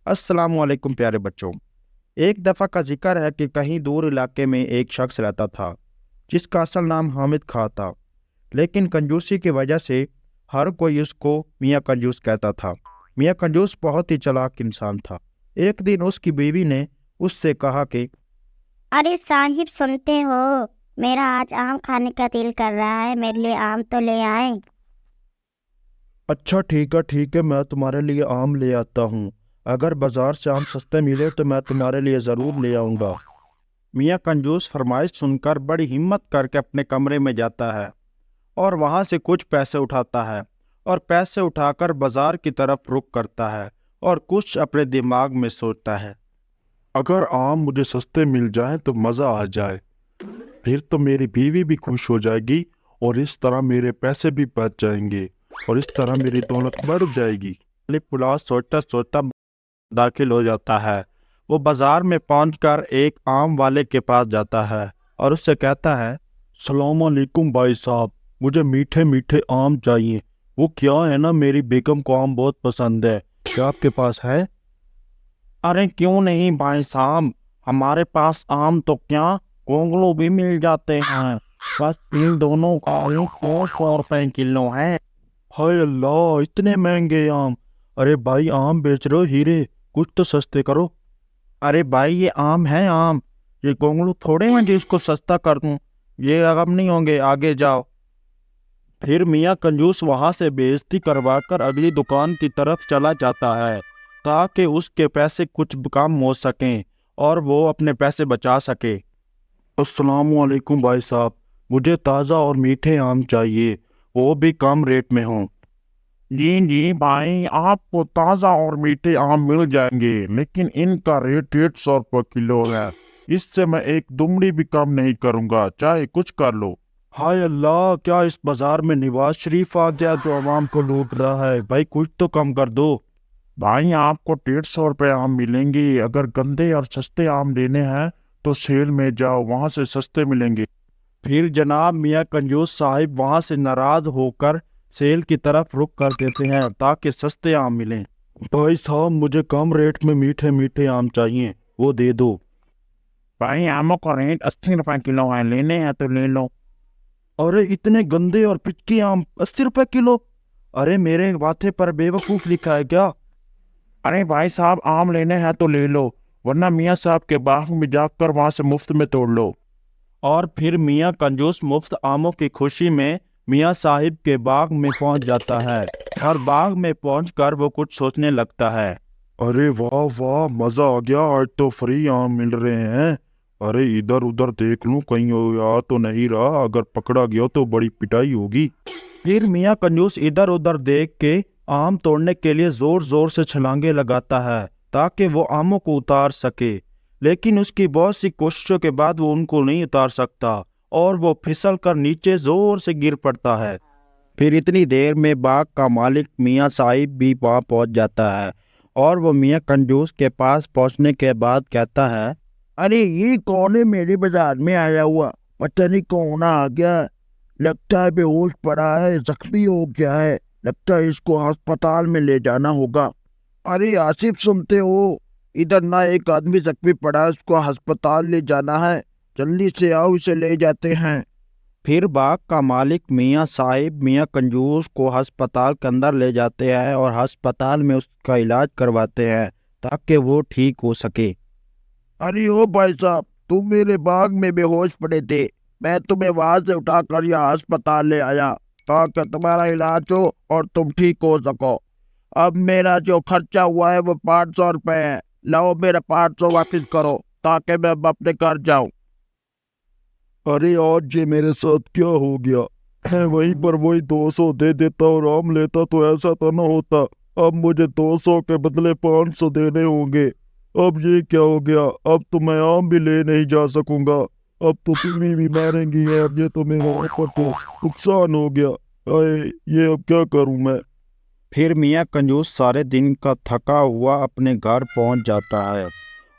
السلام علیکم پیارے بچوں۔ ایک دفعہ کا ذکر ہے کہ کہیں دور علاقے میں ایک شخص رہتا تھا جس کا اصل نام حامد خان تھا، لیکن کنجوسی کی وجہ سے ہر کوئی اس کو میاں کنجوس کہتا تھا۔ میاں کنجوس بہت ہی چلاک انسان تھا۔ ایک دن اس کی بیوی نے اس سے کہا کہ ارے صاحب سنتے ہو، میرا آج آم کھانے کا دل کر رہا ہے، میرے لیے آم تو لے آئیں۔ اچھا ٹھیک ہے، میں تمہارے لیے آم لے آتا ہوں۔ اگر بازار سے آم سستے ملے تو میں تمہارے لیے ضرور لے آؤں گا۔ میاں کنجوس فرمائش سن کر بڑی ہمت کر کے اپنے کمرے میں جاتا ہے اور وہاں سے کچھ پیسے اٹھاتا ہے اور پیسے اٹھا کر بازار کی طرف رخ کرتا ہے اور کچھ اپنے دماغ میں سوچتا ہے، اگر آم مجھے سستے مل جائیں تو مزہ آ جائے، پھر تو میری بیوی بھی خوش ہو جائے گی اور اس طرح میرے پیسے بھی بچ جائیں گے اور اس طرح میری دولت بڑھ جائے گی۔ پلاؤ سوچتا سوچتا داخل ہو جاتا ہے۔ وہ بازار میں پہنچ کر ایک آم والے کے پاس جاتا ہے اور اس سے کہتا ہے، السلام علیکم بھائی صاحب، مجھے میٹھے میٹھے آم چاہیے۔ وہ کیا ہے نا، میری بیگم کو آم بہت پسند ہے، کیا آپ کے پاس ہے؟ ارے کیوں نہیں بھائی صاحب، ہمارے پاس آم تو کیا گونگلو بھی مل جاتے ہیں، بس ان دونوں کا ایک 100 کلو ہے۔ ہائے اللہ، اتنے مہنگے آم! ارے بھائی، آم بیچ رہے ہو ہیرے، کچھ تو سستے کرو۔ ارے بھائی یہ آم ہے آم، یہ گونگلو تھوڑے ہیں جو اس کو سستا کر دوں، یہ رقم نہیں ہوں گے، آگے جاؤ۔ پھر میاں کنجوس وہاں سے بے عزتی کروا کر اگلی دکان کی طرف چلا جاتا ہے تاکہ اس کے پیسے کچھ کم ہو سکیں اور وہ اپنے پیسے بچا سکے۔ السلام علیکم بھائی صاحب، مجھے تازہ اور میٹھے آم چاہیے، وہ بھی کم ریٹ میں ہوں۔ جی بھائی، آپ کو تازہ اور میٹھے آم مل جائیں گے، لیکن ان کا ریٹ 150 روپے کلو ہے۔ اس سے میں ایک دمڑی بھی کم نہیں کروں گا، چاہے کچھ کر لو۔ ہائے اللہ، کیا اس بازار میں نواز شریف آ گیا جو عوام کو لوٹ رہا ہے؟ بھائی کچھ تو کم کر دو۔ بھائی آپ کو 150 روپے آم ملیں گے، اگر گندے اور سستے آم لینے ہیں تو سیل میں جاؤ، وہاں سے سستے ملیں گے۔ پھر جناب میاں کنجوس صاحب وہاں سے ناراض ہو کر سیل کی طرف رخ کر دیتے ہیں تاکہ سستے آم ملیں۔ بھائی صاحب، مجھے کم ریٹ میں میٹھے میٹھے آم چاہیے، وہ دے دو۔ بھائی آموں کا ریٹ 80 روپے کلو ہے، لینے ہیں تو لے لو۔ ارے اتنے گندے اور پچکی آم 80 روپے کلو؟ ارے میرے ماتھے پر بے وقوف لکھا ہے کیا؟ ارے بھائی صاحب، آم لینے ہیں تو لے لو، ورنہ میاں صاحب کے باغ میں جا کر وہاں سے مفت میں توڑ لو۔ اور پھر میاں کنجوس مفت آموں کی خوشی میں میاں صاحب کے باغ میں پہنچ جاتا ہے اور باغ میں پہنچ کر وہ کچھ سوچنے لگتا ہے۔ ارے واہ واہ، مزہ آ گیا، آج تو فری آم مل رہے ہیں۔ ارے ادھر ادھر دیکھ لوں کہیں آ تو نہیں رہا، اگر پکڑا گیا تو بڑی پٹائی ہوگی۔ پھر میاں کنجوس ادھر ادھر دیکھ کے آم توڑنے کے لیے زور زور سے چھلانگے لگاتا ہے تاکہ وہ آموں کو اتار سکے، لیکن اس کی بہت سی کوششوں کے بعد وہ ان کو نہیں اتار سکتا اور وہ پھسل کر نیچے زور سے گر پڑتا ہے۔ پھر اتنی دیر میں باغ کا مالک میاں صاحب بھی وہاں پہنچ جاتا ہے اور وہ میاں کنجوس کے پاس پہنچنے کے بعد کہتا ہے، ارے یہ کون ہے میرے بازار میں آیا ہوا؟ پتہ نہیں کون آ گیا، لگتا ہے بے ہوش پڑا ہے، زخمی ہو گیا ہے، لگتا ہے اس کو ہسپتال میں لے جانا ہوگا۔ ارے آصف سنتے ہو، ادھر نہ ایک آدمی زخمی پڑا ہے، اس کو ہسپتال لے جانا ہے، جلدی سے آؤ، اسے لے جاتے ہیں۔ پھر باغ کا مالک میاں صاحب میاں کنجوس کو ہسپتال کے اندر لے جاتے ہیں اور ہسپتال میں اس کا علاج کرواتے ہیں تاکہ وہ ٹھیک ہو سکے۔ ارے او بھائی صاحب، تم میرے باغ میں بے ہوش پڑے تھے، میں تمہیں وہاں سے اٹھا کر یہاں ہسپتال لے آیا تاکہ تمہارا علاج ہو اور تم ٹھیک ہو سکو۔ اب میرا جو خرچہ ہوا ہے وہ 500 روپے ہے، لاؤ میرا 500 واپس کرو تاکہ میں اب اپنے گھر جاؤں۔ ارے آج یہ میرے ساتھ کیا ہو گیا؟ میں وہیں پر وہی 200 دے دیتا اور آم لیتا تو ایسا تو نہ ہوتا، اب مجھے 200 کے بدلے 500 دینے ہوں گے۔ اب یہ کیا ہو گیا؟ اب تو میں آم بھی لے نہیں جا سکوں گا، اب تو تمہیں بھی ماریں گی، اب یہ تو میرے اوپر تو نقصان ہو گیا۔ یہ اب کیا کروں میں؟ پھر میاں کنجوس سارے دن کا تھکا ہوا اپنے گھر پہنچ جاتا ہے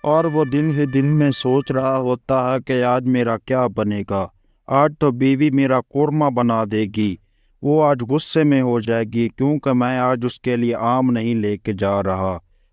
اور وہ دن ہی دن میں سوچ رہا ہوتا ہے کہ آج میرا کیا بنے گا۔ آج تو بیوی میرا قورمہ بنا دے گی، وہ آج غصے میں ہو جائے گی کیونکہ میں آج اس کے لیے آم نہیں لے کے جا رہا۔